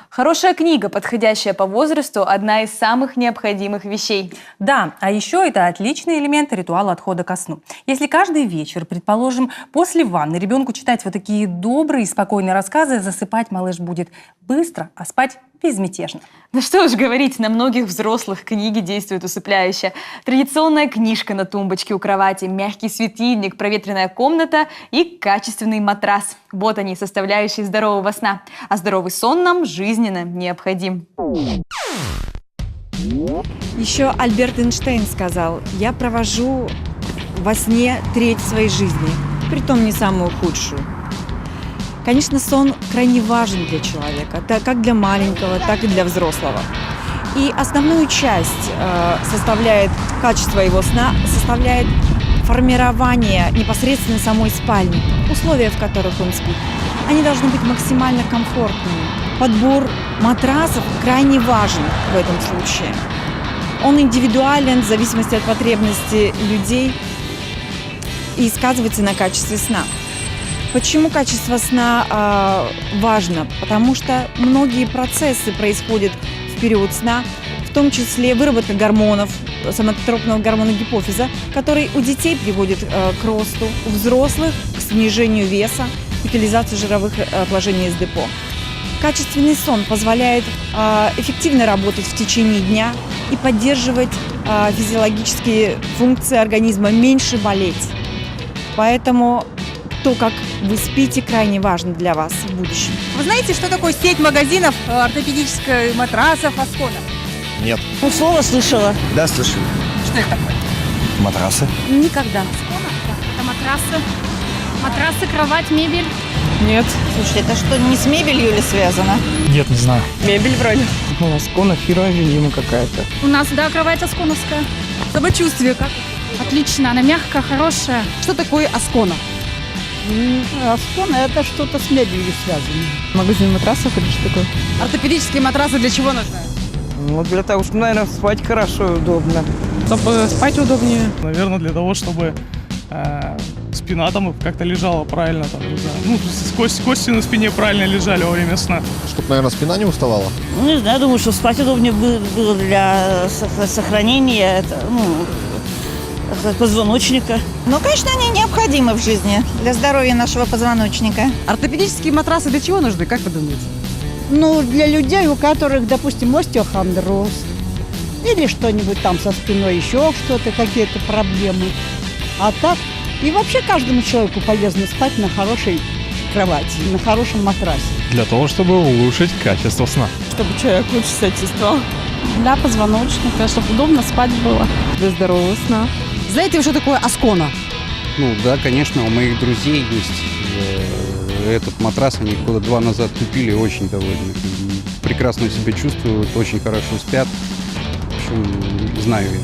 Хорошая книга, подходящая по возрасту, одна из самых необходимых вещей. Да, а еще это отличный элемент ритуала отхода ко сну. Если каждый вечер, предположим, после ванны ребенку читать вот такие добрые и спокойные рассказы, засыпать малыш будет быстро, а спать безмятежно. Да что уж говорить, на многих взрослых книги действуют усыпляюще. Традиционная книжка на тумбочке у кровати, мягкий светильник, проветренная комната и качественный матрас. Вот они, составляющие здорового сна. А здоровый сон нам жизненно необходим. Еще Альберт Эйнштейн сказал: «Я провожу во сне треть своей жизни, притом не самую худшую». Конечно, сон крайне важен для человека, как для маленького, так и для взрослого. И основную часть составляет качество его сна, составляет формирование непосредственно самой спальни, условия, в которых он спит. Они должны быть максимально комфортными. Подбор матрасов крайне важен в этом случае. Он индивидуален в зависимости от потребностей людей и сказывается на качестве сна. Почему качество сна важно? Потому что многие процессы происходят в период сна, в том числе выработка гормонов, соматотропного гормона гипофиза, который у детей приводит к росту, у взрослых к снижению веса, утилизации жировых отложений из депо. Качественный сон позволяет эффективно работать в течение дня и поддерживать физиологические функции организма, меньше болеть. Поэтому то, как вы спите, крайне важно для вас в будущем. Вы знаете, что такое сеть магазинов ортопедических матрасов Аскона? Нет. Ну, слово слышала. Да, слышал. Что это такое? Матрасы. Никогда. Это матрасы. Матрасы, кровать, мебель. Нет. Слушайте, это что, не с мебелью ли связано? Нет, не знаю. Мебель вроде. Ну, Аскона, фирма, видимо, какая-то. У нас, да, кровать асконовская. Самочувствие как? Отлично, она мягкая, хорошая. Что такое Аскона? Аскона – это что-то с мебелью связано. Магазин матрасов или что такое? Ортопедические матрасы для чего нужны? Ну, для того, чтобы, наверное, спать хорошо и удобно. Чтобы спать удобнее. Наверное, для того, чтобы спина там как-то лежала правильно, там, не знаю. Ну, кости на спине правильно лежали во время сна. Чтобы, наверное, спина не уставала. Ну, не знаю, думаю, что спать удобнее было для сохранения позвоночника. Ну, конечно, они необходимы в жизни для здоровья нашего позвоночника. Ортопедические матрасы для чего нужны, как вы думаете? Ну, для людей, у которых, допустим, остеохондроз или что-нибудь там со спиной, еще что-то, какие-то проблемы. А так, и вообще каждому человеку полезно спать на хорошей кровати, на хорошем матрасе. Для того, чтобы улучшить качество сна. Чтобы человек лучше себя чувствовал. Для позвоночника, чтобы удобно спать было. Для здорового сна. Знаете вы, что такое Аскона? Ну да, конечно, у моих друзей есть этот матрас, они года 2 назад купили, очень довольны. Прекрасно себя чувствуют, очень хорошо спят. В общем, знаю я.